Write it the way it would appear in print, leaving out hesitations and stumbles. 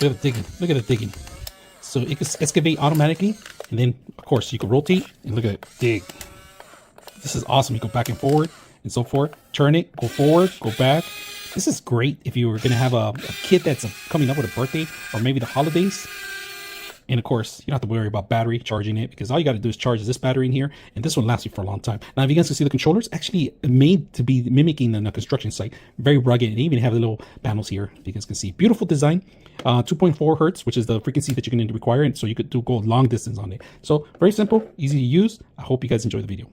Look at the digging. Look at the digging. So it can excavate automatically, and then of course you can rotate and look at it, dig. This is awesome. You go back and forward and so forth. Turn it, go forward, go back. This is great if you were gonna have a kid that's coming up with a birthday or maybe the holidays. And of course, you don't have to worry about battery charging it, because all you got to do is charge this battery in here, and this one lasts you for a long time. Now, if you guys can see, the controllers actually made to be mimicking a construction site, very rugged, and they even have the little panels here. If you guys can see, beautiful design. 2.4 hertz, which is the frequency that you're going to require, and so you could go long distance on it. So very simple, easy to use. I hope you guys enjoy the video.